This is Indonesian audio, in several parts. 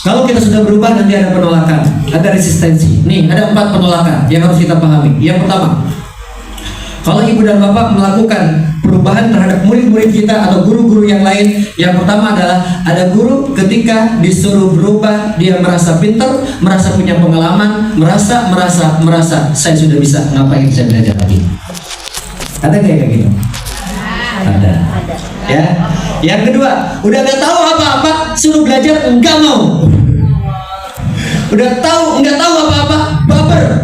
Kalau kita sudah berubah nanti ada penolakan, ada resistensi. Nih, ada 4 penolakan yang harus kita pahami. Yang pertama, kalau ibu dan bapak melakukan perubahan terhadap murid-murid kita atau guru-guru yang lain, yang pertama adalah ada guru ketika disuruh berubah, dia merasa pintar, merasa punya pengalaman, merasa saya sudah bisa, ngapain saya belajar lagi? Ada kayak gitu? Ada. Ya. Yang kedua, udah gak tahu apa-apa, suruh belajar enggak mau. Udah tahu enggak tahu apa-apa,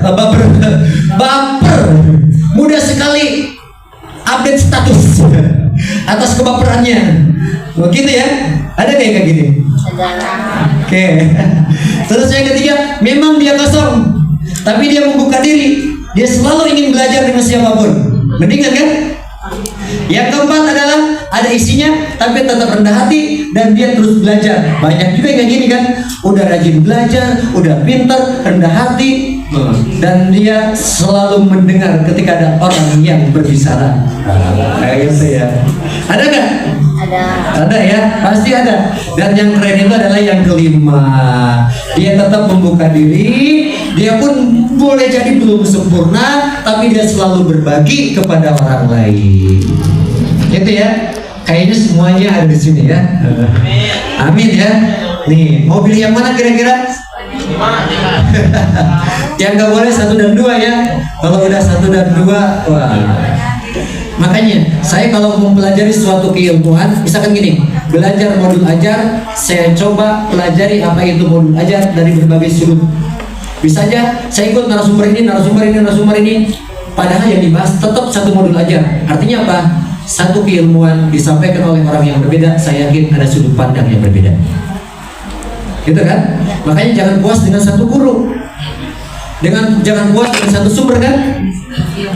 baper. Mudah sekali update status atas kebaperannya. Begitu ya? Ada kayak gini? Oke. Terus yang ketiga, memang dia kosong, tapi dia membuka diri. Dia selalu ingin belajar dengan siapapun. Mendingan kan? Yang keempat adalah ada isinya tapi tetap rendah hati dan dia terus belajar. Banyak juga yang kayak gini kan, udah rajin belajar, udah pintar, rendah hati, dan dia selalu mendengar ketika ada orang yang berbicara. Kayak gitu ya. Ada nggak? Ada ya, pasti ada. Dan yang keren itu adalah yang kelima, dia tetap membuka diri. Dia pun boleh jadi belum sempurna, tapi dia selalu berbagi kepada orang lain. Gitu ya. Kayaknya semuanya ada di sini ya. Amin ya. Nih, mau pilih yang mana kira-kira? Yang nggak boleh 1 dan 2 ya. Kalau udah 1 dan 2, wah. Makanya saya kalau mempelajari suatu keilmuan, misalkan gini, belajar modul ajar, saya coba pelajari apa itu modul ajar dari berbagai sudut. Bisa aja saya ikut narasumber ini, padahal yang dibahas tetap satu modul ajar. Artinya apa? Satu keilmuan disampaikan oleh orang yang berbeda, saya yakin ada sudut pandang yang berbeda. Gitu kan? Makanya jangan puas dengan satu guru, jangan puas dengan satu sumber kan?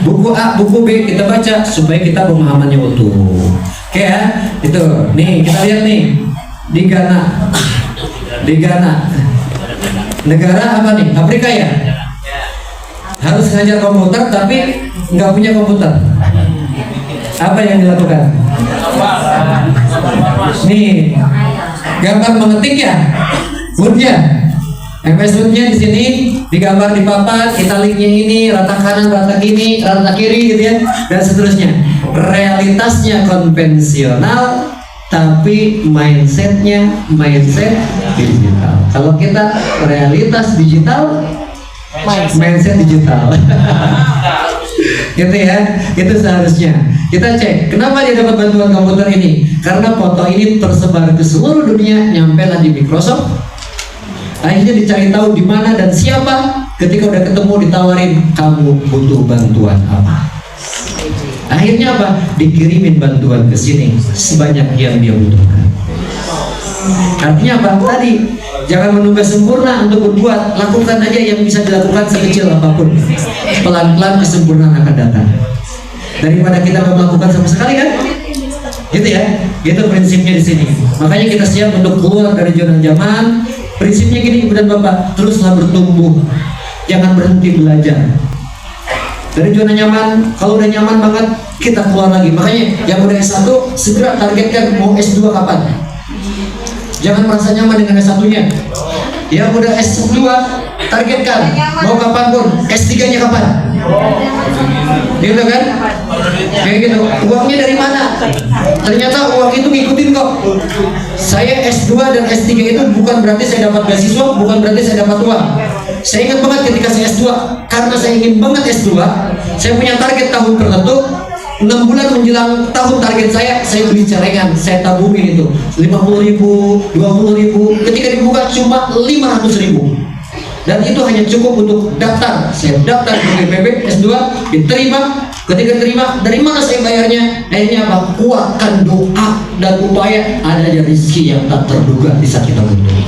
Buku A, buku B kita baca supaya kita pemahamannya utuh. Oke ya, itu. Nih kita lihat nih di Ghana, negara apa nih? Afrika ya. Harus ngajar komputer tapi nggak punya komputer. Apa yang dilakukan? Nih, gambar mengetik ya, Word-nya. MS Word-nya di sini digambar di papan, italiknya ini, rata kanan, rata kiri, gitu ya, dan seterusnya. Realitasnya konvensional, tapi mindset digital. Kalau kita realitas digital, mindset digital. Gitu ya, itu seharusnya. Kita cek, kenapa dia dapat bantuan komputer ini? Karena foto ini tersebar ke seluruh dunia, nyampelah di Microsoft. Akhirnya dicari tahu di mana dan siapa. Ketika udah ketemu ditawarin, kamu butuh bantuan apa? Akhirnya apa? Dikirimin bantuan ke sini sebanyak yang dia butuhkan. Artinya apa? Tadi jangan menunggu sempurna untuk berbuat, lakukan aja yang bisa dilakukan sekecil apapun. Pelan-pelan kesempurnaan akan datang. Daripada kita melakukan sama sekali kan? Gitu ya. Itu prinsipnya di sini. Makanya kita siap untuk keluar dari zona nyaman. Prinsipnya gini, ibu dan bapak, teruslah bertumbuh. Jangan berhenti belajar. Dari zona nyaman, kalau udah nyaman banget, kita keluar lagi. Makanya yang udah S1 segera targetkan mau S2 kapan. Jangan merasa nyaman dengan S1-nya. Yang udah S2 targetkan mau kapanpun, S3-nya kapan. Gitu kan? Kayak gitu. Uangnya dari mana? Ternyata uang itu ngikutin kok. Saya S2 dan S3 itu bukan berarti saya dapat beasiswa, bukan berarti saya dapat uang. Saya ingat banget ketika saya S2, karena saya ingin banget S2, saya punya target tahun tertentu. 6 bulan menjelang tahun target saya beli celengan, saya tabungin itu 50.000, 20.000, ketika dibuka cuma 500.000, dan itu hanya cukup untuk daftar. Saya daftar ke BPB S2, diterima. Ketika terima, dari mana saya bayarnya? Akhirnya apa? Kuatkan doa dan upaya, ada aja rezeki yang tak terduga di saat kita butuh.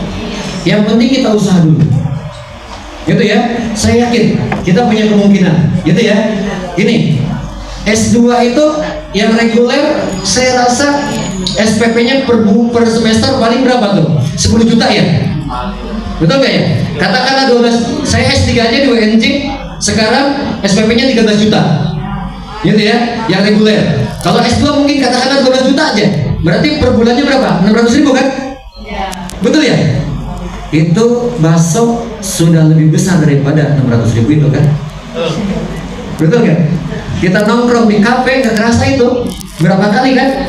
Yang penting kita usaha dulu. Gitu ya. Saya yakin kita punya kemungkinan. Gitu ya. Gini, S2 itu yang reguler, saya rasa SPP-nya per semester paling berapa tuh? 10 juta ya? Betul nggak ya? Katakanlah 12, saya S3 aja di UNJ, sekarang SPP-nya 13 juta. Gitu ya, yang reguler. Kalau S2 mungkin katakanlah 12 juta aja. Berarti per bulannya berapa? 600.000 kan? Betul ya? itu bakso sudah lebih besar daripada 600.000 itu kan? Betul kan? Kita nongkrong di kafe nggak kerasa itu berapa kali kan?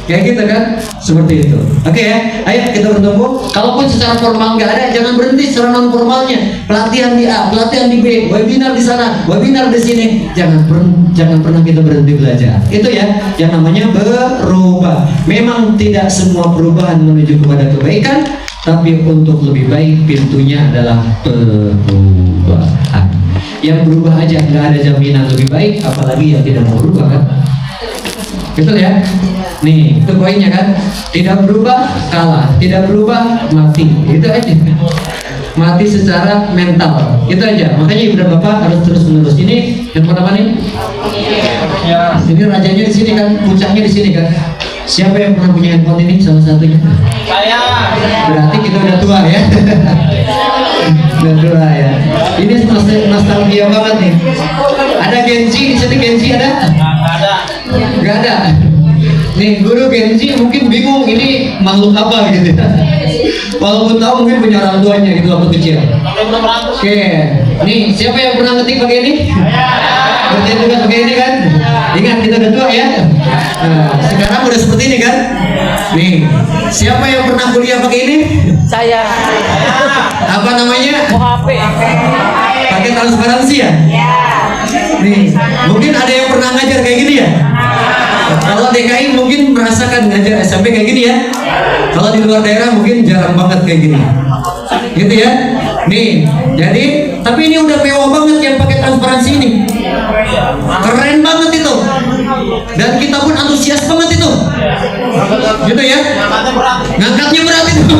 Kayak gitu kan? Seperti itu. Oke ya, ayo kita bertemu. Kalaupun secara formal nggak ada, jangan berhenti secara non formalnya. Pelatihan di A, pelatihan di B, webinar di sana, webinar di sini. Jangan pernah kita berhenti belajar. Itu ya, yang namanya berubah. Memang tidak semua perubahan menuju kepada kebaikan, tapi untuk lebih baik pintunya adalah perubahan. Yang berubah aja nggak ada jaminan lebih baik, apalagi yang tidak mau berubah kan? Betul ya? Nih, itu poinnya kan? Tidak berubah, kalah. Tidak berubah, mati. Itu aja. Mati secara mental. Itu aja. Makanya ibu dan bapak harus terus menerus. Ini handphone apa nih? Ya. Ini rajanya di sini kan, puncaknya di sini kan. Siapa yang pernah punya handphone ini? Salah satunya. Saya. Berarti kita udah tua ya. Udah tua ya. Ini nostalgia banget nih. Ada Genji di sini, Genji ada? Nggak ada. Nih guru Genji mungkin bingung ini makhluk apa gitu. Walaupun tahu mungkin punya orang tuanya gitu waktu kecil. Oke, nih siapa yang pernah ngetik pakai ini? Ngetik juga pakai ini kan? Ingat kita udah tua ya. Nah, sekarang udah seperti ini kan? Nih, siapa yang pernah kuliah pakai ini? Saya. Apa namanya? HP. Pakai transparansi ya? Nih, mungkin ada yang pernah ngajar kayak gini ya? Kalau DKI mungkin merasakan ngajar SMP kayak gini ya. Kalau di luar daerah mungkin jarang banget kayak gini. Gitu ya. Nih, jadi tapi ini udah mewah banget yang pakai transparansi ini. Keren banget itu. Dan kita pun antusias banget itu. Gitu ya. Ngangkatnya berat itu.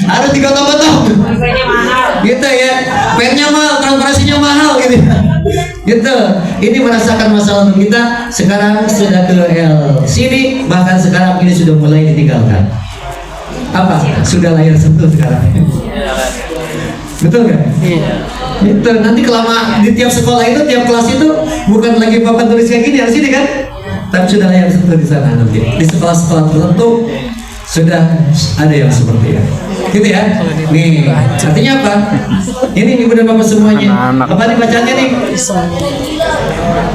Harus digotong-gotong. Gitu ya. Pennya mahal, transparansinya mahal gitu. Gitu. Ini merasakan masalah kita. Sekarang sudah ke LCD, bahkan sekarang ini sudah mulai ditinggalkan. Apa? Sudah layar sentuh sekarang. Betul kan? Iya. Gitu. Nanti kelama di tiap sekolah itu, tiap kelas itu bukan lagi papan tulis kayak gini LCD kan? Tapi sudah layar sentuh di sana nanti. Di sekolah-sekolah tertentu sudah ada yang seperti itu. Gitu ya. Nih, artinya apa? Ini ibu dan bapak semuanya. Apa nih bacanya nih?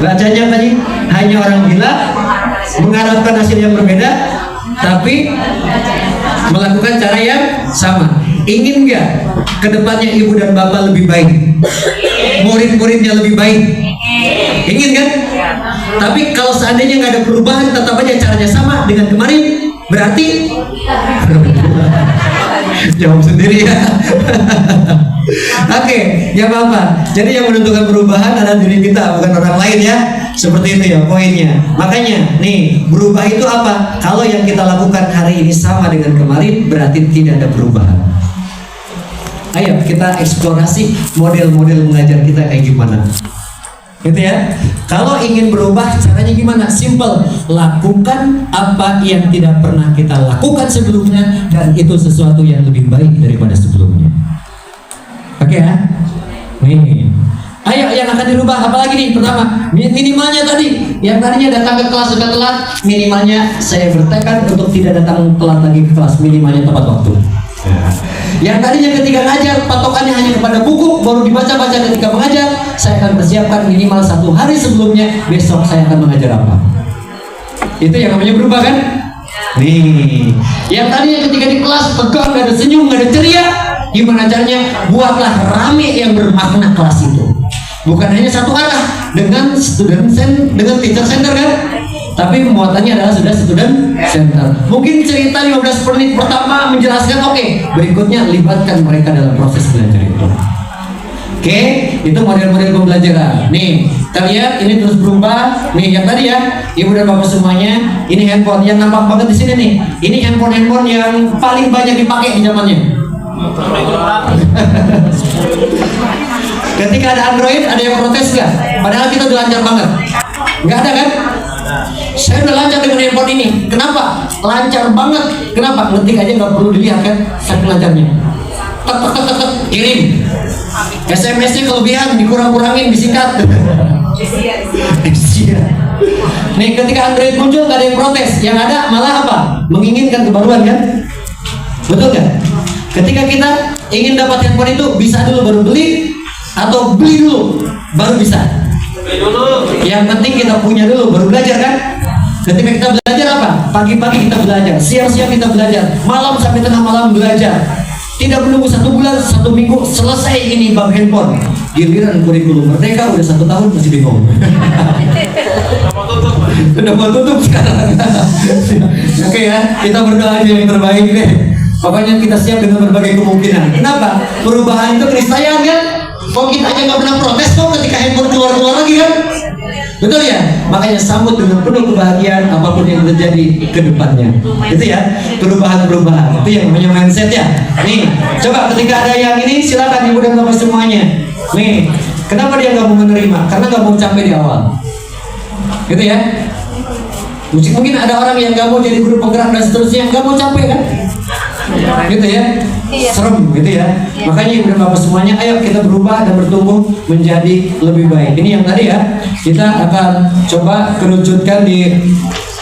Bacanya apa nih? Hanya orang gila mengharapkan hasil yang berbeda, tapi melakukan cara yang sama. Ingin nggak kedepannya ibu dan bapak lebih baik, murid-muridnya lebih baik? Ingin kan? Tapi kalau seandainya nggak ada perubahan, tetap aja caranya sama dengan kemarin, berarti jawab sendiri ya. Oke, ya apa? Jadi yang menentukan perubahan adalah diri kita, bukan orang lain ya. Seperti itu ya poinnya. Makanya nih, berubah itu apa? Kalau yang kita lakukan hari ini sama dengan kemarin, berarti tidak ada perubahan. Ayo kita eksplorasi model-model mengajar kita kayak gimana. Gitu ya. Kalau ingin berubah caranya gimana? Simple. Lakukan apa yang tidak pernah kita lakukan sebelumnya, dan itu sesuatu yang lebih baik daripada sebelumnya. Oke ya. Nih. Ayo yang akan dirubah apalagi nih? Pertama, minimalnya tadi. Yang tadinya datang ke kelas sudah telat, minimalnya saya bertekad untuk tidak datang telat lagi ke kelas, minimalnya tepat waktu. Yang tadinya ketika ngajar patokannya hanya kepada buku, baru dibaca-baca ketika mengajar, saya akan persiapkan minimal 1 hari sebelumnya, besok saya akan mengajar apa. Itu yang namanya berubah kan? Nih, yang tadinya ketika di kelas tegang, gak ada senyum, gak ada ceria, gimana caranya? Buatlah rame yang bermakna kelas itu. Bukan hanya satu arah dengan dengan teacher center kan? Tapi muatannya adalah sudah student center. Mungkin cerita 15 menit pertama menjelaskan, oke, berikutnya libatkan mereka dalam proses belajar itu. Oke, itu model-model pembelajaran. Nih, kita lihat ini terus berubah. Nih, yang tadi ya, ibu dan bapak semuanya, ini handphone yang nampak banget di sini nih. Ini handphone yang paling banyak dipakai di zamannya. Ketika ada Android, ada yang protes nggak? Padahal kita udah lancar banget. Nggak ada kan? Saya udah lancar dengan handphone ini. Kenapa? Lancar banget. Kenapa? Ngetik aja nggak perlu dilihat kan? Saking lancarnya. Tek tek tek tek, kirim. SMS-nya kelebihan, dikurang-kurangin, disingkat. Nih, ketika Android muncul nggak ada yang protes. Yang ada malah apa? Menginginkan kebaruan kan? Betul kan? Ketika kita ingin dapat handphone itu, bisa dulu baru beli, atau beli dulu baru bisa? Beli dulu. Yang penting kita punya dulu baru belajar kan? Ketika kita belajar apa? Pagi-pagi kita belajar, siang-siang kita belajar, malam sampai tengah malam belajar. Tidak menunggu 1 bulan, 1 minggu selesai ini bab handphone. Giliran kurikulum Merdeka udah 1 tahun masih bingung. Udah mau tutup sekarang. Oke ya, kita berdoa aja yang terbaik deh. Pokoknya kita siap dengan berbagai kemungkinan. Kenapa? Perubahan itu keniscayaan kan? Kok kita aja nggak pernah protes kok ketika handphone keluar lagi kan? Betul ya? Makanya sambut dengan penuh kebahagiaan apapun yang terjadi ke depannya. Itu ya, perubahan-perubahan. Itu yang namanya mindset ya. Nih, coba ketika ada yang ini silakan ibu dan bapak semuanya. Nih, kenapa dia nggak mau menerima? Karena nggak mau capek di awal. Gitu ya. Mungkin ada orang yang nggak mau jadi guru penggerak dan seterusnya, nggak mau capek kan? Gitu ya. Serem gitu ya. Makanya ibu dan bapak semuanya, ayo kita berubah dan bertumbuh menjadi lebih baik. Ini yang tadi ya. Kita akan coba kerucutkan di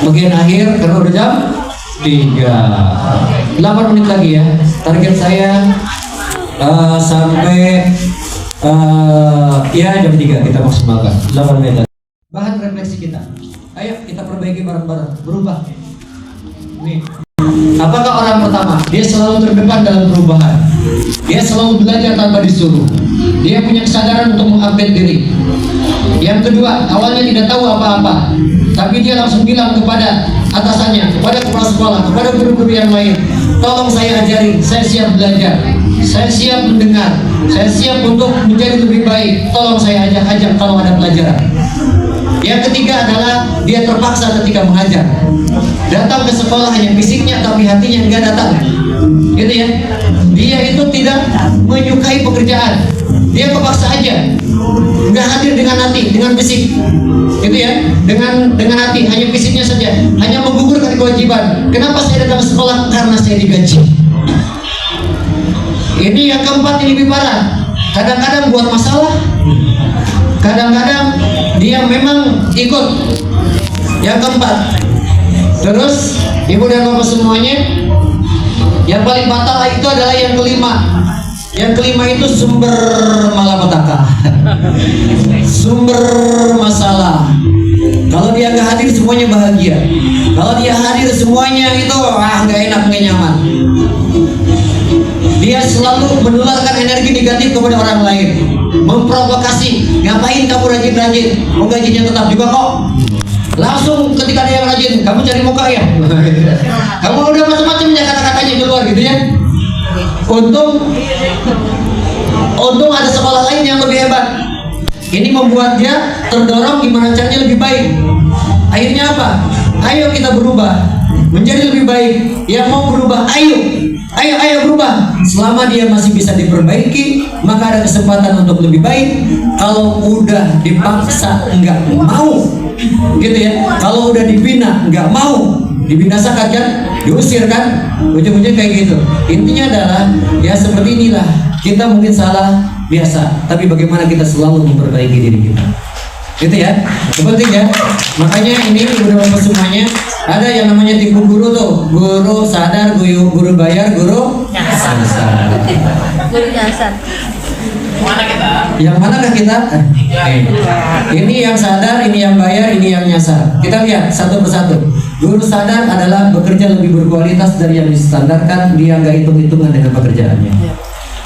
bagian akhir karena udah jam 3. 8 menit lagi ya. Target saya sampai ya jam 3 kita maksimalkan. 8 menit. Bahan refleksi kita. Ayo kita perbaiki bareng-bareng. Berubah. Nih. Apakah orang pertama? Dia selalu terdepan dalam perubahan. Dia selalu belajar tanpa disuruh. Dia punya kesadaran untuk mengupdate diri. Yang kedua, awalnya tidak tahu apa-apa, tapi dia langsung bilang kepada atasannya, kepada kepala sekolah, kepada guru-guru yang lain, tolong saya ajari, saya siap belajar, saya siap mendengar, saya siap untuk menjadi lebih baik, tolong saya ajak-ajak kalau ada pelajaran. Yang ketiga adalah dia terpaksa ketika mengajar. Datang ke sekolah hanya fisiknya tapi hatinya enggak datang. Gitu ya. Dia itu tidak menyukai pekerjaan. Dia kepaksa aja. Enggak hadir dengan hati, dengan fisik. Gitu ya. Dengan hati, hanya fisiknya saja. Hanya menggugurkan kewajiban. Kenapa saya datang ke sekolah? Karena saya digaji. Ini yang keempat, ini lebih parah. Kadang-kadang buat masalah. Kadang-kadang dia memang ikut. Yang keempat. Terus ibu dan bapak semuanya, yang paling fatal itu adalah yang kelima. Yang kelima itu sumber malapetaka, sumber masalah. Kalau dia nggak hadir semuanya bahagia. Kalau dia hadir semuanya itu nggak enak, nggak nyaman. Dia selalu menularkan energi negatif kepada orang lain, memprovokasi. Ngapain kamu rajin-rajin? Oh, gajinya tetap juga kok. Langsung ketika dia rajin, kamu cari muka ya? Kamu udah macam-macam ya kata-katanya keluar gitu ya. Untung ada sekolah lain yang lebih hebat. Ini membuat dia terdorong gimana caranya lebih baik. Akhirnya apa? Ayo kita berubah menjadi lebih baik. Yang mau berubah, ayo berubah. Selama dia masih bisa diperbaiki, maka ada kesempatan untuk lebih baik. Kalau udah dipaksa enggak mau, gitu ya. Kalau udah dibina nggak mau, dibinasakan kan, diusir kan, ujung-ujungnya kayak gitu. Intinya adalah ya seperti inilah. Kita mungkin salah biasa, tapi bagaimana kita selalu memperbaiki diri kita. Gitu ya, penting ya. Makanya ini udah bapak semuanya ada yang namanya tipu guru tuh, guru sadar, guru bayar, guru nyasar. Guru nyasar. Yang manakah kita? Ini yang sadar, ini yang bayar, ini yang nyasar. Kita lihat satu persatu. Guru sadar adalah bekerja lebih berkualitas dari yang distandarkan. Dia nggak hitung-hitungan dengan pekerjaannya.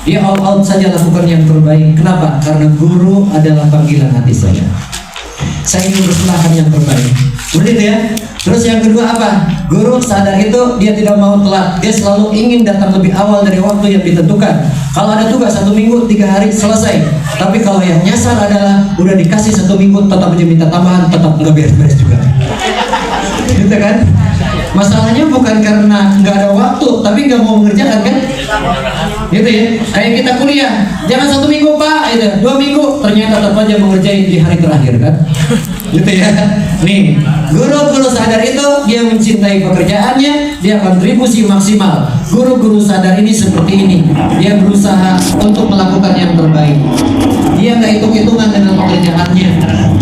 Dia all out saja lakukan yang terbaik. Kenapa? Karena guru adalah panggilan hati saya. Saya ingin berselahkan yang terbaik. Begitu ya. Terus yang kedua apa? Guru sadar itu dia tidak mau telat. Dia selalu ingin datang lebih awal dari waktu yang ditentukan. Kalau ada tugas 1 minggu, 3 hari selesai. Tapi kalau yang nyasar adalah udah dikasih 1 minggu tetap aja minta tambahan, tetap nggak beres-beres juga. Gitu kan? Masalahnya bukan karena nggak ada waktu, tapi nggak mau mengerjakan kan? Gitu ya. Kayak kita kuliah, jangan 1 minggu pak, itu 2 minggu, ternyata tetap aja mengerjain di hari terakhir kan? Gitu ya. Nih, guru-guru sadar itu dia mencintai pekerjaannya, dia kontribusi maksimal. Guru-guru sadar ini seperti ini, dia berusaha untuk melakukan yang terbaik. Dia dia nggak hitung-hitungan dengan pekerjaannya.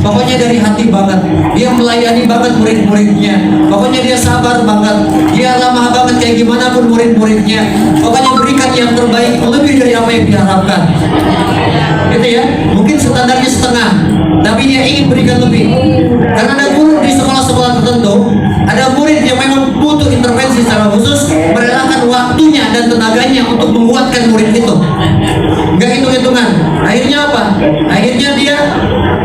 Pokoknya dari hati banget. Dia melayani banget murid-muridnya. Pokoknya dia sabar banget. Dia ramah banget kayak gimana pun murid-muridnya. Pokoknya berikan yang terbaik lebih dari apa yang diharapkan. Gitu ya. Mungkin standarnya setengah, tapi dia ingin berikan lebih. Karena ada guru di sekolah-sekolah tertentu, ada murid yang memang butuh intervensi secara khusus, merelakan waktunya dan tenaganya untuk menguatkan murid itu. Nggak hitung-hitungan. Akhirnya apa? Akhirnya dia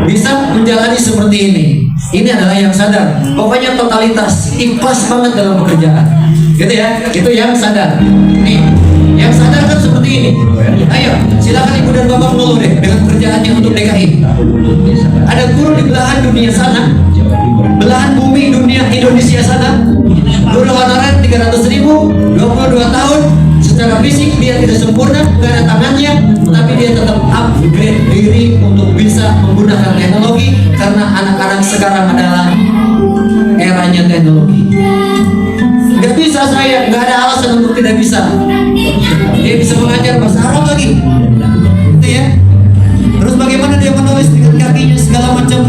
bisa menjalani seperti ini. Ini adalah yang sadar. Pokoknya totalitas, ikhlas banget dalam pekerjaan. Gitu ya. Itu yang sadar. Nih, yang sadar kan seperti ini. Ayo, silakan ibu dan bapak mengeluh deh dengan pekerjaannya untuk DKI. Ada guru di belahan dunia sana, belahan bumi dunia Indonesia sana, guru honorer 300.000, 22 tahun. Secara fisik dia tidak sempurna, nggak ada tangannya, tapi dia tetap upgrade diri untuk bisa menggunakan teknologi, karena anak-anak sekarang adalah eranya teknologi. Nggak bisa saya, nggak ada alasan untuk tidak bisa. Dia bisa mengajar bahasa Arab lagi, gitu ya. Terus bagaimana dia menulis dengan kakinya segala macam.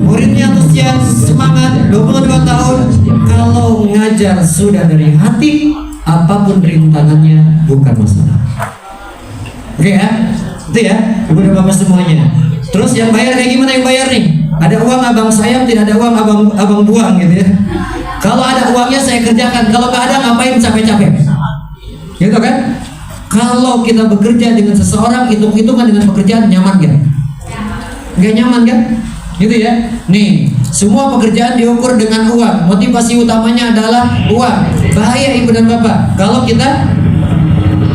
Muridnya antusias, semangat, 22 tahun. Kalau ngajar sudah dari hati, apapun rintangannya bukan masalah. Oke ya, itu ya, ibu dan bapak semuanya. Terus yang bayar kayak gimana yang bayar nih? Ada uang abang sayang, tidak ada uang abang buang gitu ya. Kalau ada uangnya saya kerjakan, kalau nggak ada ngapain capek-capek? Gitu kan? Kalau kita bekerja dengan seseorang, hitung-hitungan dengan pekerjaan, nyaman gak? Nggak nyaman kan? Gitu ya. Nih, semua pekerjaan diukur dengan uang. Motivasi utamanya adalah uang. Bahaya ibu dan bapak kalau kita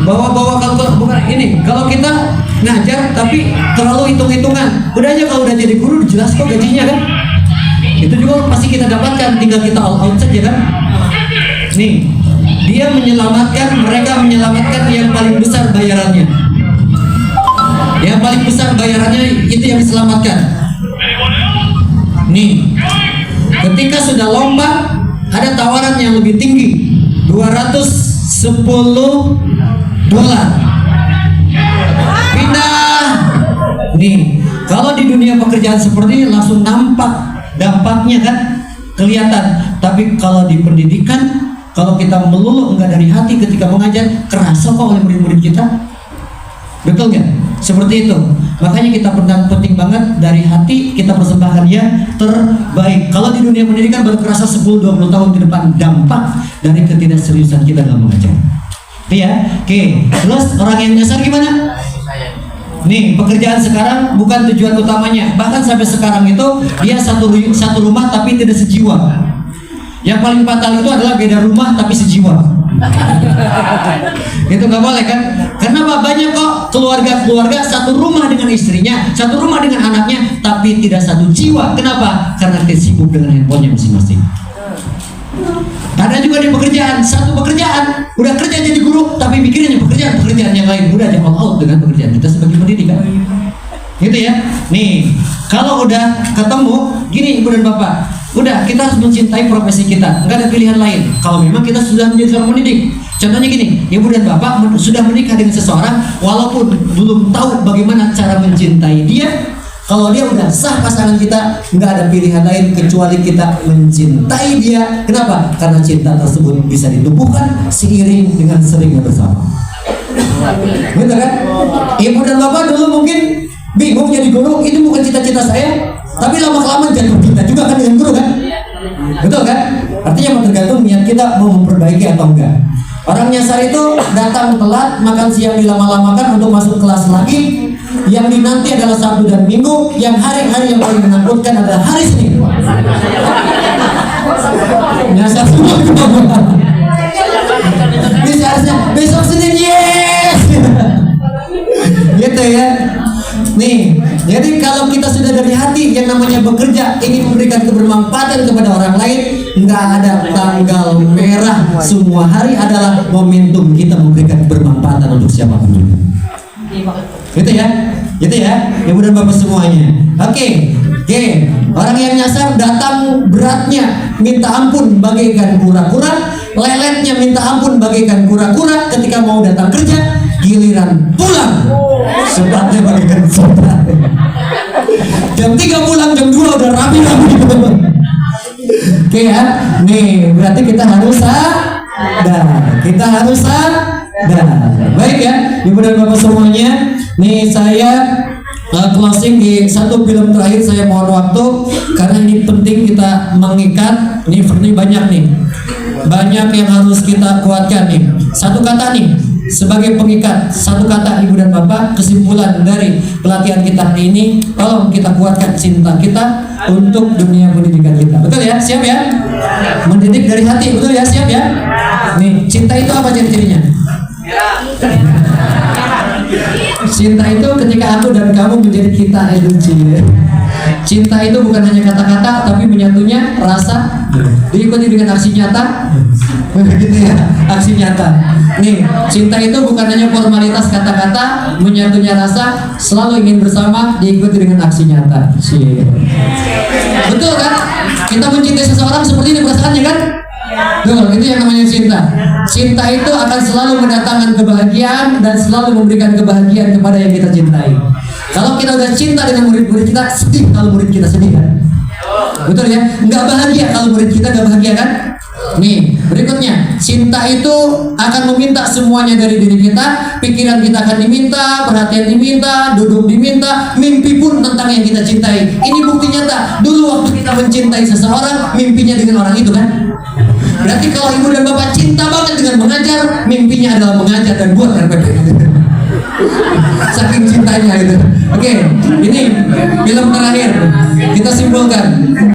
bawa-bawa kalkulator. Bukan ini, kalau kita ngajar tapi terlalu hitung-hitungan. Udah aja kalau udah jadi guru jelas kok gajinya kan. Itu juga pasti kita dapatkan, tinggal kita all out saja kan. Nih, dia menyelamatkan, mereka menyelamatkan yang paling besar bayarannya. Yang paling besar bayarannya itu yang diselamatkan. Nih, ketika sudah lomba, ada tawaran yang lebih tinggi, $210. Pindah. Nih, kalau di dunia pekerjaan seperti ini langsung nampak dampaknya kan, kelihatan. Tapi kalau di pendidikan, kalau kita melulu enggak dari hati ketika mengajar, kerasa kok oleh murid-murid kita. Betul nggak? Seperti itu. Makanya kita penting banget dari hati kita persembahkan yang terbaik. Kalau di dunia pendidikan baru kerasa 10-20 tahun ke depan dampak dari ketidakseriusan kita dalam mengajar. Iya, oke. Terus orang yang nyasar gimana? Nih, pekerjaan sekarang bukan tujuan utamanya. Bahkan sampai sekarang itu dia satu rumah tapi tidak sejiwa. Yang paling fatal itu adalah beda rumah tapi sejiwa. Itu nggak boleh kan? Karena banyak kok keluarga satu rumah dengan istrinya, satu rumah dengan anaknya, tapi tidak satu jiwa. Kenapa? Karena dia sibuk dengan handphonenya masing-masing. Ada juga di pekerjaan, satu pekerjaan, udah kerja jadi guru, tapi mikirnya pekerjaan yang lain, udah aja all out dengan pekerjaan kita sebagai pendidik kan? Gitu ya. Nih, kalau udah ketemu, gini ibu dan bapak, udah kita harus mencintai profesi kita, nggak ada pilihan lain. Kalau memang kita sudah menjadi seorang pendidik, contohnya gini, ibu dan bapak sudah menikah dengan seseorang, walaupun belum tahu bagaimana cara mencintai dia. Kalau dia udah sah pasangan kita, nggak ada pilihan lain kecuali kita mencintai dia. Kenapa? Karena cinta tersebut bisa ditumbuhkan seiring dengan seringnya bersama. Betul kan? Ibu dan bapak dulu mungkin bingung jadi guru, itu bukan cita-cita saya. Tapi lama-kelamaan jatuh cinta juga kan dengan guru kan? Betul kan? Artinya tergantung niat kita mau memperbaiki atau enggak. Orang nyasar itu datang telat, makan siang dilama-lamakan untuk masuk kelas lagi. Yang dinanti adalah Sabtu dan Minggu. Yang hari-hari yang paling menakutkan adalah hari Senin. Nyasar semua. Ini seharusnya besok Senin, yes. Gitu ya. Nih, jadi kalau kita sudah dari hati yang namanya bekerja, ingin memberikan kebermanfaatan kepada orang lain, nggak ada tanggal merah. Semua hari adalah momentum kita memberikan kebermanfaatan untuk siapapun juga. Gitu ya, ibu dan bapak semuanya. Oke. Orang yang nyasar datang beratnya minta ampun bagaikan kura-kura, leletnya minta ampun bagaikan kura-kura. Ketika mau datang kerja, giliran pulang sebabnya bagaikan cinta. Jam 3 pulang, jam 2 udah rapi-rapi. Oke ya, nih berarti kita harus sadar. Kita harus sadar. Baik ya, Ibu dan Bapak semuanya. Nih saya closing di satu film terakhir, saya mohon waktu karena ini penting kita mengikat. Ini banyak nih, banyak yang harus kita kuatkan nih. Satu kata nih sebagai pengikat, satu kata Ibu dan Bapak, kesimpulan dari pelatihan kita hari ini, tolong kita kuatkan cinta kita untuk dunia pendidikan kita. Betul ya? Siap ya? Mendidik dari hati, betul ya? Siap ya? Nih, cinta itu apa ciri-cirinya? Cinta itu ketika aku dan kamu menjadi kita, cinta itu bukan hanya kata-kata tapi menyatunya rasa, diikuti dengan aksi nyata. Begitu ya, aksi nyata. Nih, cinta itu bukan hanya formalitas kata-kata, menyatunya rasa, selalu ingin bersama, diikuti dengan aksi nyata. Betul kan? Kita mencintai seseorang seperti ini perasaannya kan? Tuh, itu yang namanya cinta. Cinta itu akan selalu mendatangkan kebahagiaan dan selalu memberikan kebahagiaan kepada yang kita cintai. Kalau kita udah cinta dengan murid-murid kita, sedih kalau murid kita sedih kan? Betul ya? Nggak bahagia kalau murid kita nggak bahagia kan? Nih, berikutnya, cinta itu akan meminta semuanya dari diri kita. Pikiran kita akan diminta, perhatian diminta, duduk diminta, mimpi pun tentang yang kita cintai. Ini bukti nyata. Dulu waktu kita mencintai seseorang, mimpinya dengan orang itu kan? Berarti kalau Ibu dan Bapak cinta banget dengan mengajar, mimpinya adalah mengajar dan buat RPP. Saking cintanya gitu. Oke, ini film terakhir. Kita simpulkan.